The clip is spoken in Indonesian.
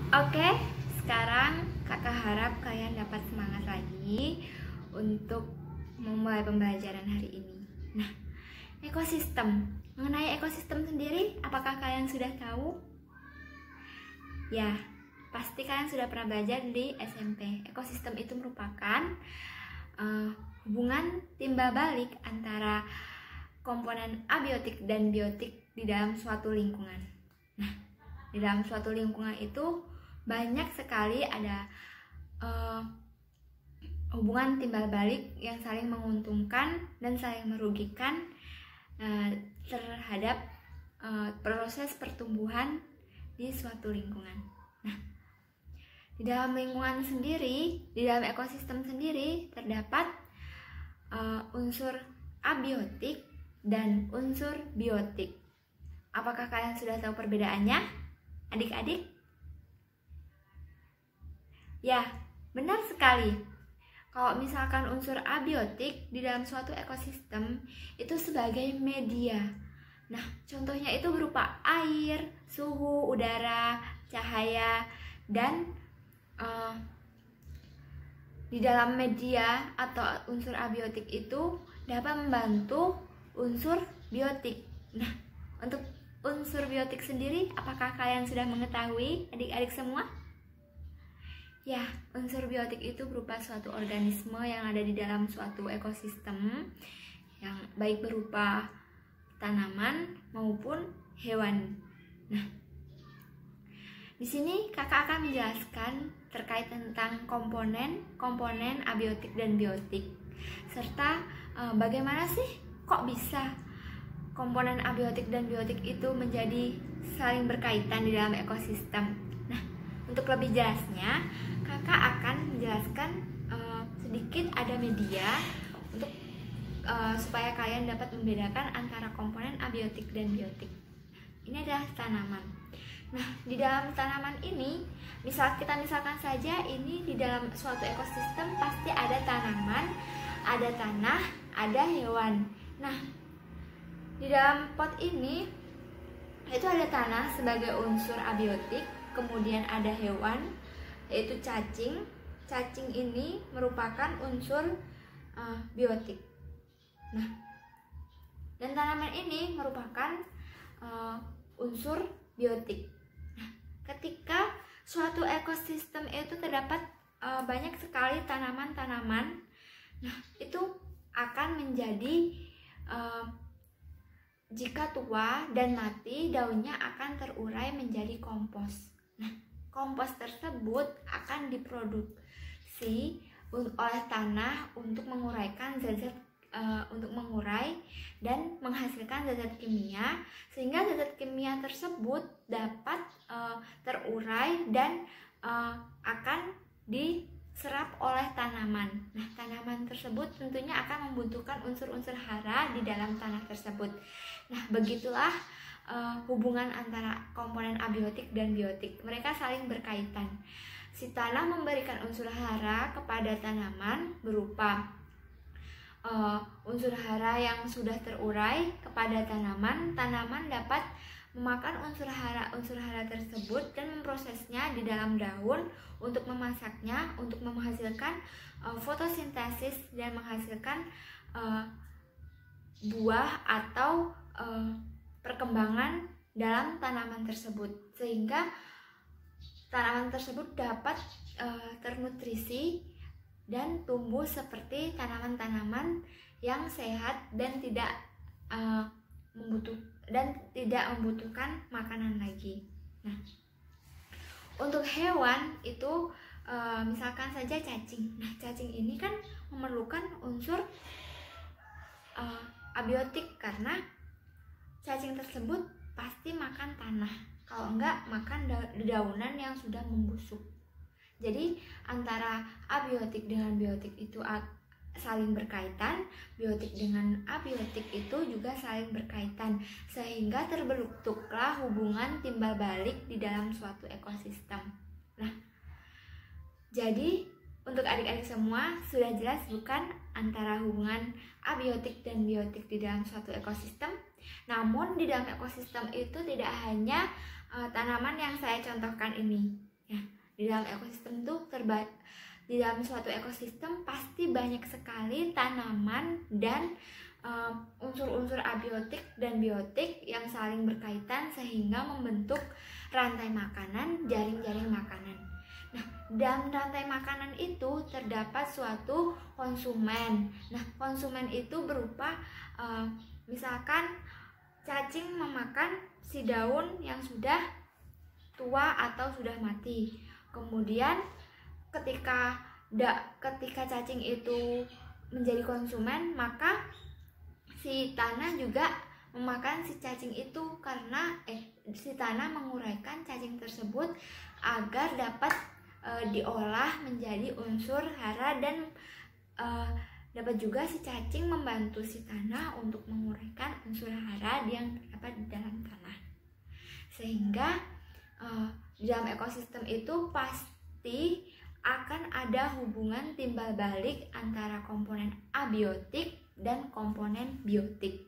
Oke, sekarang kakak harap kalian dapat semangat lagi untuk memulai pembelajaran hari ini. Nah, ekosistem. Mengenai ekosistem sendiri, apakah kalian sudah tahu? Ya, pasti kalian sudah pernah belajar di SMP. Ekosistem itu merupakan hubungan timbal balik antara komponen abiotik dan biotik di dalam suatu lingkungan. Nah, di dalam suatu lingkungan itu banyak sekali ada hubungan timbal balik yang saling menguntungkan dan saling merugikan terhadap proses pertumbuhan di suatu lingkungan. Nah, di dalam lingkungan sendiri, di dalam ekosistem sendiri terdapat unsur abiotik dan unsur biotik. Apakah kalian sudah tahu perbedaannya, adik-adik? Ya, benar sekali. Kalau misalkan unsur abiotik di dalam suatu ekosistem itu sebagai media. Nah, contohnya itu berupa air, suhu, udara, cahaya, dan di dalam media atau unsur abiotik itu dapat membantu unsur biotik. Nah, untuk unsur biotik sendiri, apakah kalian sudah mengetahui, adik-adik semua? Ya, unsur biotik itu berupa suatu organisme yang ada di dalam suatu ekosistem yang baik berupa tanaman maupun hewan. Nah, di sini kakak akan menjelaskan terkait tentang komponen abiotik dan biotik, serta bagaimana sih kok bisa komponen abiotik dan biotik itu menjadi saling berkaitan di dalam ekosistem. Nah, untuk lebih jelasnya, kakak akan menjelaskan sedikit ada media untuk supaya kalian dapat membedakan antara komponen abiotik dan biotik. Ini adalah tanaman. Nah, di dalam tanaman ini, misalkan saja ini di dalam suatu ekosistem pasti ada tanaman, ada tanah, ada hewan. Nah, di dalam pot ini itu ada tanah sebagai unsur abiotik, kemudian ada hewan yaitu cacing. Cacing ini merupakan unsur biotik. Nah, dan tanaman ini merupakan unsur biotik. Nah, ketika suatu ekosistem itu terdapat banyak sekali tanaman-tanaman, nah itu akan menjadi jika tua dan mati, daunnya akan terurai menjadi kompos. Nah, kompos tersebut akan diproduksi oleh tanah untuk menguraikan zat-zat untuk mengurai dan menghasilkan zat-zat kimia, sehingga zat-zat kimia tersebut dapat terurai dan akan diserap oleh tanaman. Nah, tanaman tersebut tentunya akan membutuhkan unsur-unsur hara di dalam tanah tersebut. Nah, begitulah hubungan antara komponen abiotik dan biotik. Mereka saling berkaitan. Si tanah memberikan unsur hara kepada tanaman berupa unsur hara yang sudah terurai kepada tanaman. Tanaman dapat memakan unsur hara tersebut dan memprosesnya di dalam daun untuk memasaknya, untuk menghasilkan fotosintesis dan menghasilkan buah atau perkembangan dalam tanaman tersebut, sehingga tanaman tersebut dapat ternutrisi dan tumbuh seperti tanaman-tanaman yang sehat dan tidak membutuhkan makanan lagi. Nah, untuk hewan itu misalkan saja cacing. Nah, cacing ini kan memerlukan unsur abiotik karena cacing tersebut pasti makan tanah. Kalau enggak, makan dedaunan yang sudah membusuk. Jadi antara abiotik dengan biotik itu saling berkaitan, biotik dengan abiotik itu juga saling berkaitan, sehingga terbentuklah hubungan timbal balik di dalam suatu ekosistem. Nah, jadi untuk adik-adik semua sudah jelas bukan antara hubungan abiotik dan biotik di dalam suatu ekosistem? Namun di dalam ekosistem itu tidak hanya tanaman yang saya contohkan ini. Ya, di dalam ekosistem tuh di dalam suatu ekosistem pasti banyak sekali tanaman dan unsur-unsur abiotik dan biotik yang saling berkaitan sehingga membentuk rantai makanan, jaring-jaring makanan. Nah, dalam rantai makanan itu terdapat suatu konsumen. Nah, konsumen itu berupa misalkan cacing memakan si daun yang sudah tua atau sudah mati. Kemudian ketika cacing itu menjadi konsumen, maka si tanah juga memakan si cacing itu karena si tanah menguraikan cacing tersebut agar dapat diolah menjadi unsur hara, dan dapat juga si cacing membantu si tanah untuk menguraikan unsur hara yang terdapat di dalam tanah. Sehingga di dalam ekosistem itu pasti akan ada hubungan timbal balik antara komponen abiotik dan komponen biotik.